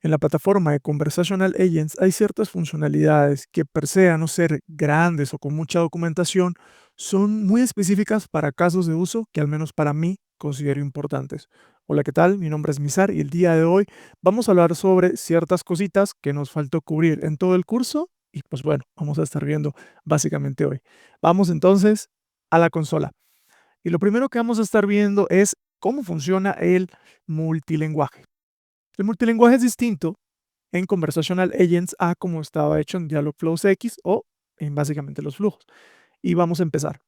En la plataforma de Conversational Agents hay ciertas funcionalidades que per se, a no ser grandes o con mucha documentación, son muy específicas para casos de uso que al menos para mí considero importantes. Hola, ¿qué tal? Mi nombre es Misar y el día de hoy vamos a hablar sobre ciertas cositas que nos faltó cubrir en todo el curso y pues bueno, vamos a estar viendo básicamente hoy. Vamos entonces a la consola. Y lo primero que vamos a estar viendo es cómo funciona el multilingüe. El multilingüe es distinto en Conversational Agents a como estaba hecho en Dialogflow X o en básicamente los flujos. Y vamos a empezar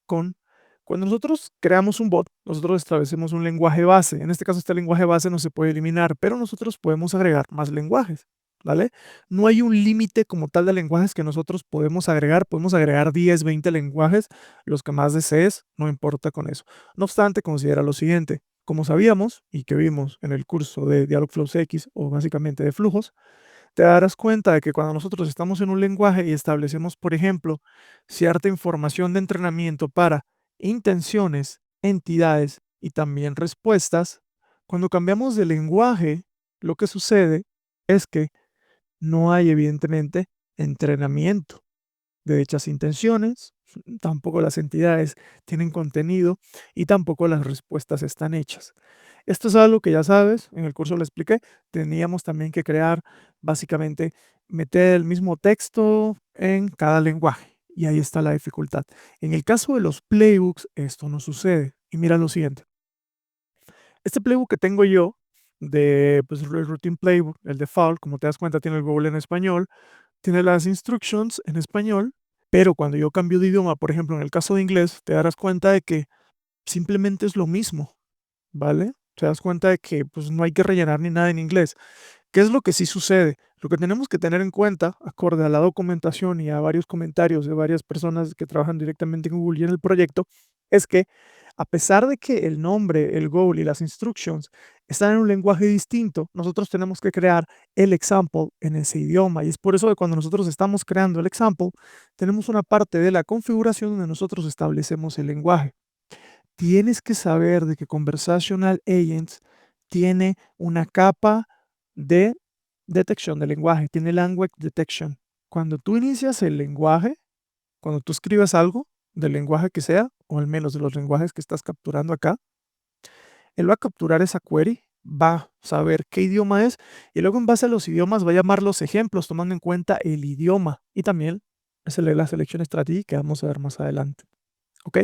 con cuando nosotros creamos un bot, nosotros establecemos un lenguaje base. En este caso, este lenguaje base no se puede eliminar, pero nosotros podemos agregar más lenguajes, ¿vale? No hay un límite como tal de lenguajes que nosotros podemos agregar. Podemos agregar 10, 20 lenguajes, los que más desees, no importa con eso. No obstante, considera lo siguiente. Como sabíamos y que vimos en el curso de Dialogflow X o básicamente de flujos, te darás cuenta de que cuando nosotros estamos en un lenguaje y establecemos, por ejemplo, cierta información de entrenamiento para intenciones, entidades y también respuestas, cuando cambiamos de lenguaje, lo que sucede es que no hay evidentemente entrenamiento de dichas intenciones, tampoco las entidades tienen contenido y tampoco las respuestas están hechas. Esto es algo que ya sabes, en el curso lo expliqué, teníamos también que crear, básicamente, meter el mismo texto en cada lenguaje y ahí está la dificultad. En el caso de los playbooks, esto no sucede. Y mira lo siguiente, este playbook que tengo yo, de pues, el Routine Playbook, el default, como te das cuenta, tiene el goal en español, tiene las instructions en español, pero cuando yo cambio de idioma, por ejemplo, en el caso de inglés, te darás cuenta de que simplemente es lo mismo, ¿vale? Te das cuenta de que pues, no hay que rellenar ni nada en inglés. ¿Qué es lo que sí sucede? Lo que tenemos que tener en cuenta, acorde a la documentación y a varios comentarios de varias personas que trabajan directamente en Google y en el proyecto, es que a pesar de que el nombre, el goal y las instructions están en un lenguaje distinto, nosotros tenemos que crear el example en ese idioma. Y es por eso que cuando nosotros estamos creando el example, tenemos una parte de la configuración donde nosotros establecemos el lenguaje. Tienes que saber de que Conversational Agents tiene una capa de detección del lenguaje, tiene Language Detection. Cuando tú inicias el lenguaje, cuando tú escribes algo del lenguaje que sea, o al menos de los lenguajes que estás capturando acá, él va a capturar esa query, va a saber qué idioma es y luego en base a los idiomas va a llamar los ejemplos tomando en cuenta el idioma y también la selección strategy que vamos a ver más adelante. ¿Ok?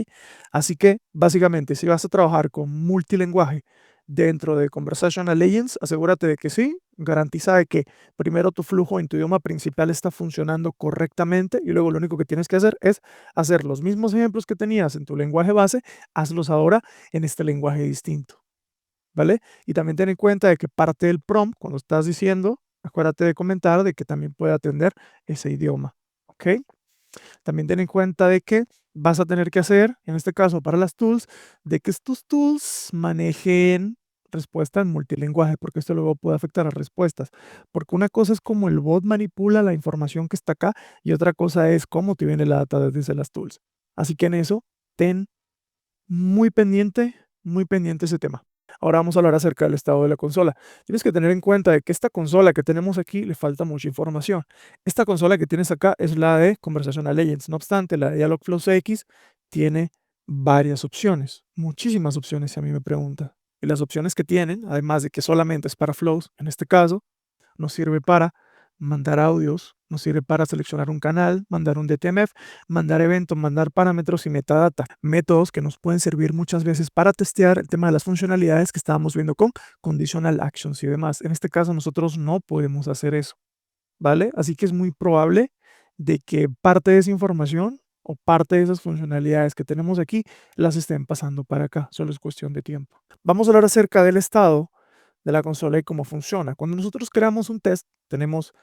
Así que básicamente si vas a trabajar con multilingüe dentro de Conversational Agents, asegúrate de que sí, garantiza de que primero tu flujo en tu idioma principal está funcionando correctamente y luego lo único que tienes que hacer es hacer los mismos ejemplos que tenías en tu lenguaje base, hazlos ahora en este lenguaje distinto, ¿vale? Y también ten en cuenta de que parte del prompt, cuando estás diciendo, acuérdate de comentar de que también puede atender ese idioma, ¿ok? También ten en cuenta de que vas a tener que hacer, en este caso para las tools, de que estos tools manejen respuesta en multilingüe, porque esto luego puede afectar a respuestas. Porque una cosa es cómo el bot manipula la información que está acá y otra cosa es cómo te viene la data desde las tools. Así que en eso, ten muy pendiente ese tema. Ahora vamos a hablar acerca del estado de la consola. Tienes que tener en cuenta de que esta consola que tenemos aquí le falta mucha información. Esta consola que tienes acá es la de Conversational Agents. No obstante, la de Dialogflow X tiene varias opciones, muchísimas opciones si a mí me pregunta. Y las opciones que tienen, además de que solamente es para flows, en este caso, nos sirve para mandar audios, nos sirve para seleccionar un canal, mandar un DTMF, mandar eventos, mandar parámetros y metadata. Métodos que nos pueden servir muchas veces para testear el tema de las funcionalidades que estábamos viendo con conditional actions y demás. En este caso nosotros no podemos hacer eso, ¿vale? Así que es muy probable de que parte de esa información o parte de esas funcionalidades que tenemos aquí las estén pasando para acá. Solo es cuestión de tiempo. Vamos a hablar acerca del estado de la consola y cómo funciona. Cuando nosotros creamos un test, tenemos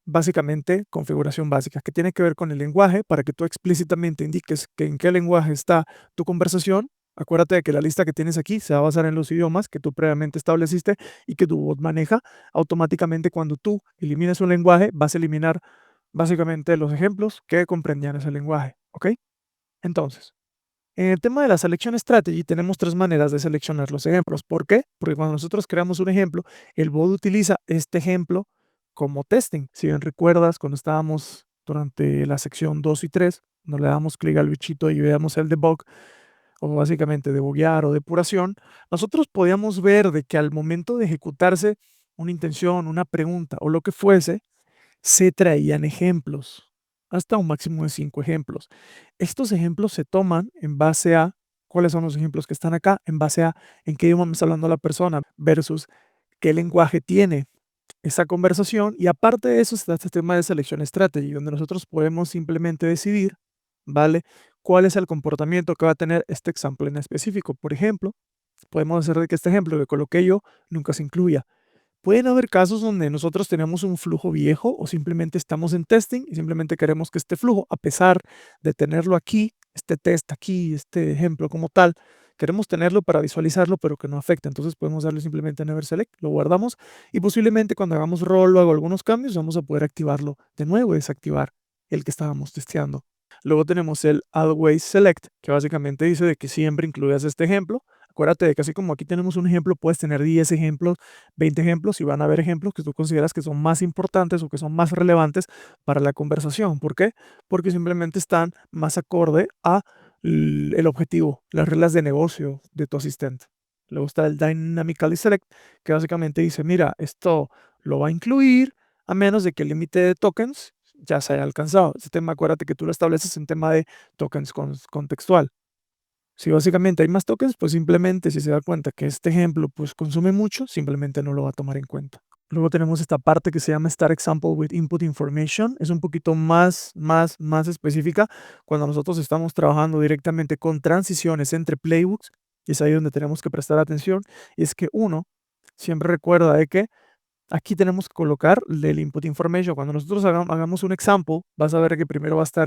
básicamente configuración básica, que tiene que ver con el lenguaje, para que tú explícitamente indiques que en qué lenguaje está tu conversación. Acuérdate de que la lista que tienes aquí se va a basar en los idiomas que tú previamente estableciste y que tu bot maneja. Automáticamente cuando tú elimines un lenguaje, vas a eliminar básicamente los ejemplos que comprendían ese lenguaje. ¿Ok? Entonces, En el tema de la Selection Strategy tenemos tres maneras de seleccionar los ejemplos. ¿Por qué? Porque cuando nosotros creamos un ejemplo, el bot utiliza este ejemplo como testing. Si bien recuerdas, cuando estábamos durante la sección 2 y 3, nos le damos clic al bichito y veamos el debug, o básicamente debuguear o depuración, nosotros podíamos ver de que al momento de ejecutarse una intención, una pregunta o lo que fuese, se traían ejemplos, hasta un máximo de 5 ejemplos. Estos ejemplos se toman en base a cuáles son los ejemplos que están acá, en base a en qué idioma me está hablando la persona versus qué lenguaje tiene esa conversación. Y aparte de eso está este tema de selección strategy, donde nosotros podemos simplemente decidir, ¿vale? Cuál es el comportamiento que va a tener este example en específico. Por ejemplo, podemos hacer de que este ejemplo que coloqué yo nunca se incluya. Pueden haber casos donde nosotros tenemos un flujo viejo o simplemente estamos en testing y simplemente queremos que este flujo, a pesar de tenerlo aquí, este test aquí, este ejemplo como tal, queremos tenerlo para visualizarlo, pero que no afecte. Entonces podemos darle simplemente Never Select, lo guardamos y posiblemente cuando hagamos roll o hago algunos cambios, vamos a poder activarlo de nuevo y desactivar el que estábamos testeando. Luego tenemos el Always Select, que básicamente dice de que siempre incluyas este ejemplo. Acuérdate de que así como aquí tenemos un ejemplo, puedes tener 10 ejemplos, 20 ejemplos y van a haber ejemplos que tú consideras que son más importantes o que son más relevantes para la conversación. ¿Por qué? Porque simplemente están más acorde a el objetivo, las reglas de negocio de tu asistente. Luego está el Dynamically Select, que básicamente dice, mira, esto lo va a incluir a menos de que el límite de tokens ya se haya alcanzado. Este tema, acuérdate que tú lo estableces en tema de tokens contextual. Si básicamente hay más tokens, pues simplemente si se da cuenta que este ejemplo pues consume mucho, simplemente no lo va a tomar en cuenta. Luego tenemos esta parte que se llama Start Example with Input Information. Es un poquito más específica cuando nosotros estamos trabajando directamente con transiciones entre playbooks. Y es ahí donde tenemos que prestar atención. Y es que uno siempre recuerda de que aquí tenemos que colocar el input information. Cuando nosotros hagamos un example, vas a ver que primero va a estar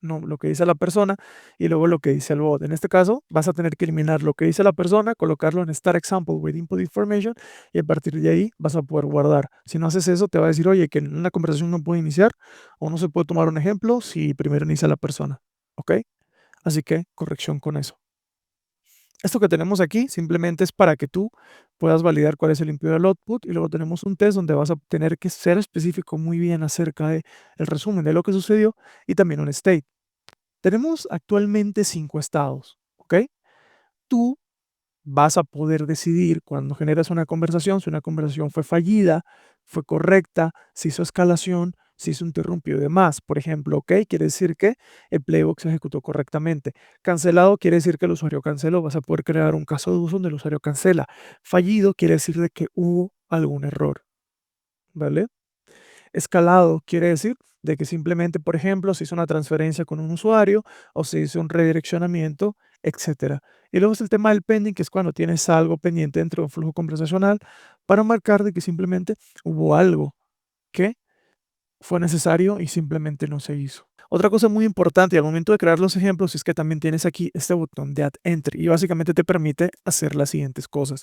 lo que dice la persona y luego lo que dice el bot. En este caso, vas a tener que eliminar lo que dice la persona, colocarlo en start example with input information y a partir de ahí vas a poder guardar. Si no haces eso, te va a decir, oye, que en una conversación no puede iniciar o no se puede tomar un ejemplo si primero inicia la persona. ¿Ok? Así que corrección con eso. Esto que tenemos aquí simplemente es para que tú puedas validar cuál es el input y el output y luego tenemos un test donde vas a tener que ser específico muy bien acerca de el resumen de lo que sucedió y también un state. Tenemos actualmente 5 estados, ¿ok? Tú vas a poder decidir cuando generas una conversación, si una conversación fue fallida, fue correcta, si hizo escalación, si hizo interrumpido y demás. Por ejemplo, ok, quiere decir que el playbook se ejecutó correctamente. Cancelado quiere decir que el usuario canceló. Vas a poder crear un caso de uso donde el usuario cancela. Fallido quiere decir de que hubo algún error, ¿vale? Escalado quiere decir de que simplemente, por ejemplo, se hizo una transferencia con un usuario o se hizo un redireccionamiento, etcétera. Y luego es el tema del pending, que es cuando tienes algo pendiente dentro de un flujo conversacional para marcar de que simplemente hubo algo que fue necesario y simplemente no se hizo. Otra cosa muy importante al momento de crear los ejemplos es que también tienes aquí este botón de Add Entry y básicamente te permite hacer las siguientes cosas.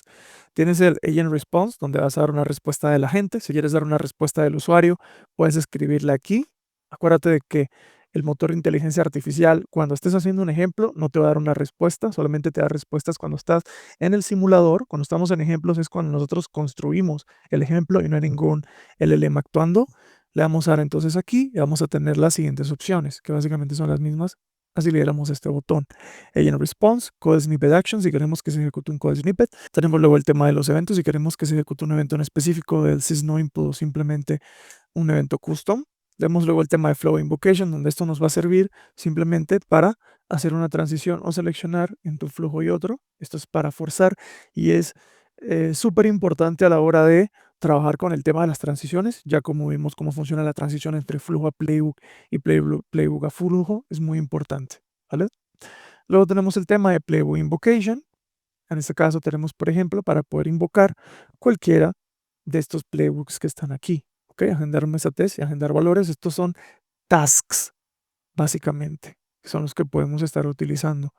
Tienes el Agent Response, donde vas a dar una respuesta de la gente. Si quieres dar una respuesta del usuario, puedes escribirla aquí. Acuérdate de que el motor de inteligencia artificial, cuando estés haciendo un ejemplo, no te va a dar una respuesta, solamente te da respuestas cuando estás en el simulador. Cuando estamos en ejemplos es cuando nosotros construimos el ejemplo y no hay ningún LLM actuando. Le vamos a dar entonces aquí y vamos a tener las siguientes opciones, que básicamente son las mismas. Así le damos este botón. Agent Response, Code Snippet Action, si queremos que se ejecute un code snippet. Tenemos luego el tema de los eventos, si queremos que se ejecute un evento en específico del sysno input o simplemente un evento custom. Tenemos luego el tema de Flow Invocation, donde esto nos va a servir simplemente para hacer una transición o seleccionar entre un flujo y otro. Esto es para forzar y es súper importante a la hora de trabajar con el tema de las transiciones, ya como vimos cómo funciona la transición entre flujo a playbook y playbook a flujo, es muy importante, ¿vale? Luego tenemos el tema de Playbook Invocation. En este caso tenemos, por ejemplo, para poder invocar cualquiera de estos playbooks que están aquí. ¿Ok? Agendar un mesa test y agendar valores. Estos son tasks, básicamente, que son los que podemos estar utilizando.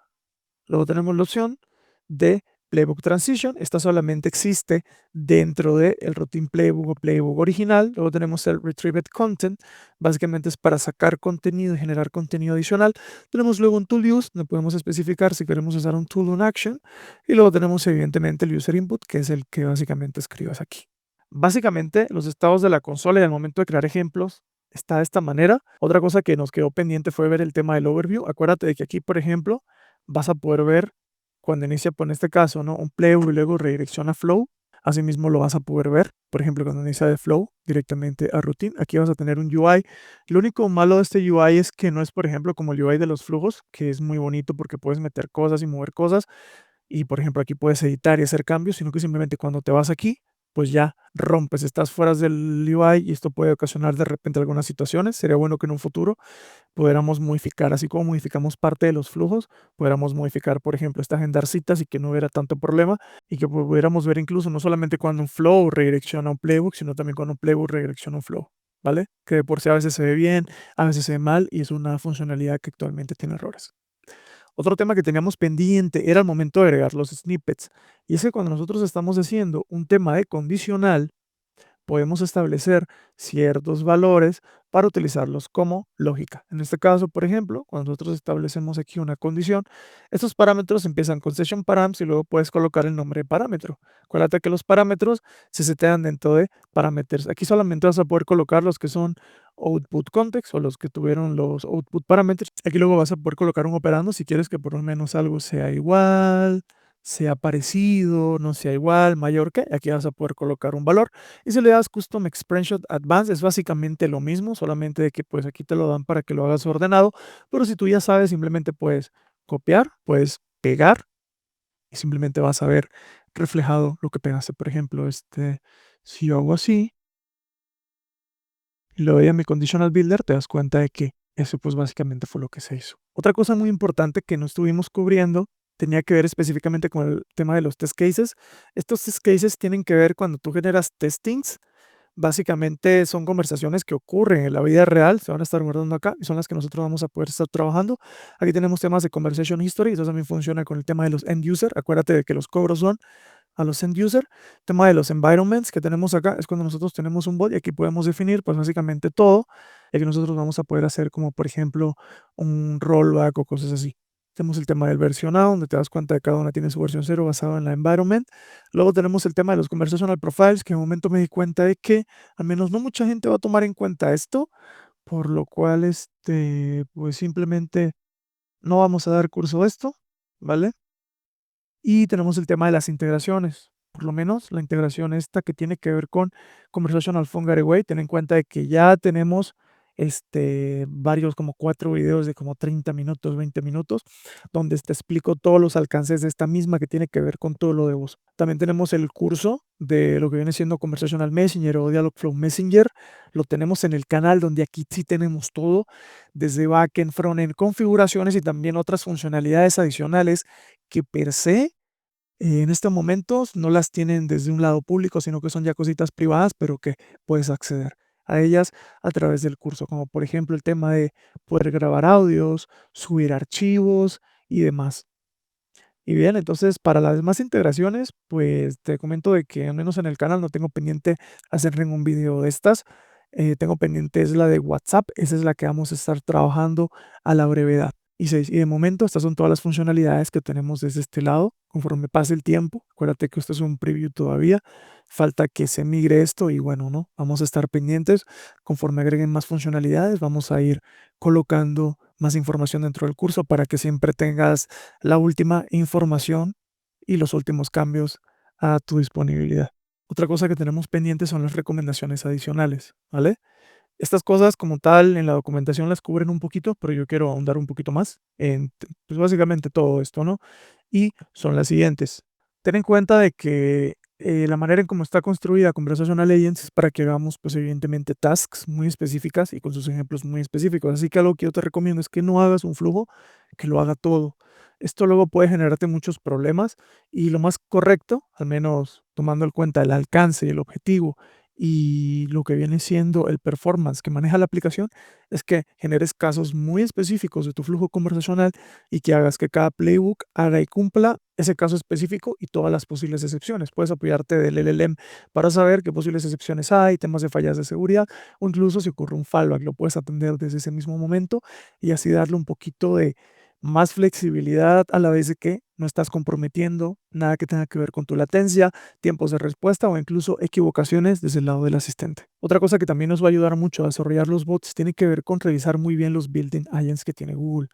Luego tenemos la opción de Playbook Transition. Esta solamente existe dentro del Routine Playbook o Playbook original. Luego tenemos el Retrieved Content. Básicamente es para sacar contenido y generar contenido adicional. Tenemos luego un Tool Use, donde podemos especificar si queremos usar un Tool o un Action. Y luego tenemos evidentemente el User Input, que es el que básicamente escribas aquí. Básicamente, los estados de la consola y al momento de crear ejemplos está de esta manera. Otra cosa que nos quedó pendiente fue ver el tema del overview. Acuérdate de que aquí, por ejemplo, vas a poder ver cuando inicia, por en este caso, ¿no? Un playbook y luego redirecciona flow. Asimismo lo vas a poder ver, por ejemplo, cuando inicia de flow directamente a routine. Aquí vas a tener un UI. Lo único malo de este UI es que no es, por ejemplo, como el UI de los flujos, que es muy bonito porque puedes meter cosas y mover cosas. Y, por ejemplo, aquí puedes editar y hacer cambios, sino que simplemente cuando te vas aquí, pues ya rompes, estás fuera del UI y esto puede ocasionar de repente algunas situaciones. Sería bueno que en un futuro pudiéramos modificar, así como modificamos parte de los flujos, pudiéramos modificar, por ejemplo, esta agendar citas y que no hubiera tanto problema y que pudiéramos ver incluso no solamente cuando un flow redirecciona un playbook, sino también cuando un playbook redirecciona un flow, ¿vale? Que de por sí a veces se ve bien, a veces se ve mal y es una funcionalidad que actualmente tiene errores. Otro tema que teníamos pendiente era el momento de agregar los snippets. Y es que cuando nosotros estamos haciendo un tema de condicional, podemos establecer ciertos valores para utilizarlos como lógica. En este caso, por ejemplo, cuando nosotros establecemos aquí una condición, estos parámetros empiezan con session params y luego puedes colocar el nombre de parámetro. Acuérdate que los parámetros se setean dentro de parámetros. Aquí solamente vas a poder colocar los que son output context o los que tuvieron los output parameters. Aquí luego vas a poder colocar un operando si quieres que por lo menos algo sea igual, sea parecido, no sea igual, mayor que. Aquí vas a poder colocar un valor. Y si le das Custom Expression Advanced es básicamente lo mismo, solamente de que pues aquí te lo dan para que lo hagas ordenado, pero si tú ya sabes, simplemente puedes copiar, puedes pegar y simplemente vas a ver reflejado lo que pegaste. Por ejemplo, si yo hago así y le doy a mi Conditional Builder, te das cuenta de que eso pues básicamente fue lo que se hizo. Otra cosa muy importante que no estuvimos cubriendo tenía que ver específicamente con el tema de los test cases. Estos test cases tienen que ver cuando tú generas testings. Básicamente son conversaciones que ocurren en la vida real, se van a estar guardando acá y son las que nosotros vamos a poder estar trabajando. Aquí tenemos temas de conversation history, eso también funciona con el tema de los end user. Acuérdate de que los cobros son a los end user. Tema de los environments que tenemos acá es cuando nosotros tenemos un bot y aquí podemos definir pues básicamente todo y aquí nosotros vamos a poder hacer como por ejemplo un rollback o cosas así. Tenemos el tema del versionado, donde te das cuenta de que cada una tiene su versión cero basado en la environment. Luego tenemos el tema de los conversational profiles, que en un momento me di cuenta de que al menos no mucha gente va a tomar en cuenta esto, por lo cual pues simplemente no vamos a dar curso de esto, ¿vale? Y tenemos el tema de las integraciones. Por lo menos la integración esta que tiene que ver con Conversational Phone Gateway. Ten en cuenta de que ya tenemos varios, como 4 videos de como 30 minutos, 20 minutos, donde te explico todos los alcances de esta misma que tiene que ver con todo lo de voz. También tenemos el curso de lo que viene siendo Conversational Messenger o Dialogflow Messenger. Lo tenemos en el canal donde aquí sí tenemos todo, desde backend, frontend, configuraciones y también otras funcionalidades adicionales que per se en estos momentos no las tienen desde un lado público, sino que son ya cositas privadas, pero que puedes acceder a ellas a través del curso, como por ejemplo el tema de poder grabar audios, subir archivos y demás. Y bien, entonces para las demás integraciones, pues te comento de que al menos en el canal no tengo pendiente hacer ningún video de estas. Tengo pendiente es la de WhatsApp, esa es la que vamos a estar trabajando a la brevedad. Y de momento estas son todas las funcionalidades que tenemos desde este lado. Conforme pase el tiempo, acuérdate que esto es un preview todavía, falta que se migre esto y bueno, ¿no? Vamos a estar pendientes. Conforme agreguen más funcionalidades, vamos a ir colocando más información dentro del curso para que siempre tengas la última información y los últimos cambios a tu disponibilidad. Otra cosa que tenemos pendiente son las recomendaciones adicionales, ¿vale? Estas cosas como tal en la documentación las cubren un poquito, pero yo quiero ahondar un poquito más en, pues básicamente todo esto, ¿no? Y son las siguientes. Ten en cuenta de que la manera en cómo está construida Conversational Agents es para que hagamos, pues evidentemente, tasks muy específicas y con sus ejemplos muy específicos. Así que algo que yo te recomiendo es que no hagas un flujo, que lo haga todo. Esto luego puede generarte muchos problemas y lo más correcto, al menos tomando en cuenta el alcance y el objetivo y lo que viene siendo el performance que maneja la aplicación es que generes casos muy específicos de tu flujo conversacional y que hagas que cada playbook haga y cumpla ese caso específico y todas las posibles excepciones. Puedes apoyarte del LLM para saber qué posibles excepciones hay, temas de fallas de seguridad o incluso si ocurre un fallback, lo puedes atender desde ese mismo momento y así darle un poquito de más flexibilidad a la vez de que no estás comprometiendo nada que tenga que ver con tu latencia, tiempos de respuesta o incluso equivocaciones desde el lado del asistente. Otra cosa que también nos va a ayudar mucho a desarrollar los bots tiene que ver con revisar muy bien los built-in agents que tiene Google.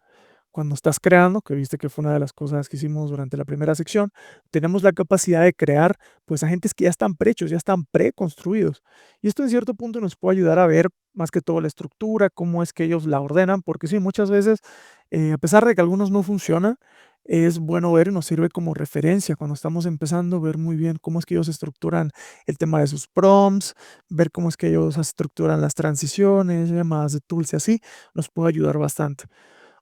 Cuando estás creando, que viste que fue una de las cosas que hicimos durante la primera sección, tenemos la capacidad de crear pues agentes que ya están prehechos, ya están preconstruidos. Y esto en cierto punto nos puede ayudar a ver más que todo la estructura, cómo es que ellos la ordenan, porque sí, muchas veces, a pesar de que algunos no funcionan, es bueno ver y nos sirve como referencia cuando estamos empezando, ver muy bien cómo es que ellos estructuran el tema de sus prompts, ver cómo es que ellos estructuran las transiciones, llamadas de tools y así, nos puede ayudar bastante.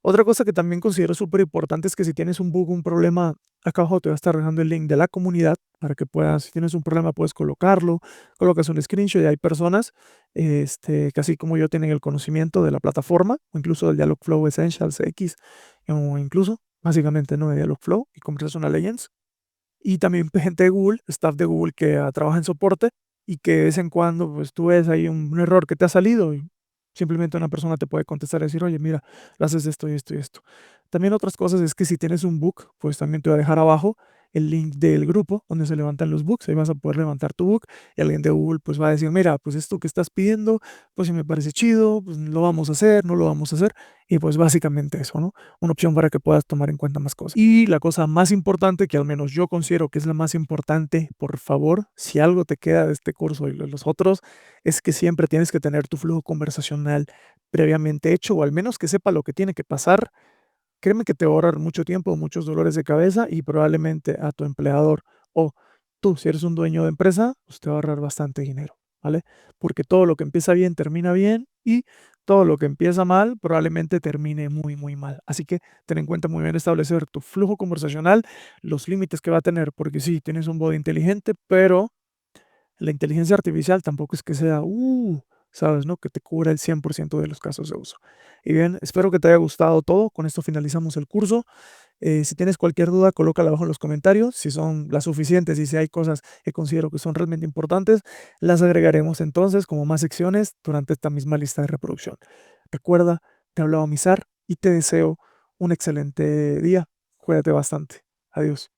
Otra cosa que también considero súper importante es que si tienes un bug, un problema, acá abajo te voy a estar dejando el link de la comunidad para que puedas, si tienes un problema, puedes colocarlo, colocas un screenshot y hay personas que así como yo tienen el conocimiento de la plataforma o incluso del Dialogflow Essentials X o incluso básicamente no de Dialogflow y Conversational Legends y también gente de Google, staff de Google que trabaja en soporte y que de vez en cuando pues tú ves ahí un error que te ha salido y simplemente una persona te puede contestar y decir, oye, mira, lo haces esto y esto y esto. También otras cosas es que si tienes un bug, pues también te voy a dejar abajo el link del grupo donde se levantan los bugs, ahí vas a poder levantar tu bug y alguien de Google pues va a decir, mira, pues esto que estás pidiendo, pues si me parece chido, pues lo vamos a hacer, no lo vamos a hacer y pues básicamente eso, ¿no? Una opción para que puedas tomar en cuenta más cosas. Y la cosa más importante, que al menos yo considero que es la más importante, por favor, si algo te queda de este curso y de los otros, es que siempre tienes que tener tu flujo conversacional previamente hecho o al menos que sepa lo que tiene que pasar. Créeme que te va a ahorrar mucho tiempo, muchos dolores de cabeza y probablemente a tu empleador o tú, si eres un dueño de empresa, pues te va a ahorrar bastante dinero, ¿vale? Porque todo lo que empieza bien termina bien y todo lo que empieza mal probablemente termine muy, muy mal. Así que ten en cuenta muy bien establecer tu flujo conversacional, los límites que va a tener, porque sí, tienes un bot inteligente, pero la inteligencia artificial tampoco es que sea, sabes, ¿no? Que te cubra el 100% de los casos de uso. Y bien, espero que te haya gustado todo. Con esto finalizamos el curso. Si tienes cualquier duda, colócala abajo en los comentarios. Si son las suficientes y si hay cosas que considero que son realmente importantes, las agregaremos entonces como más secciones durante esta misma lista de reproducción. Recuerda, te hablaba Misar y te deseo un excelente día. Cuídate bastante. Adiós.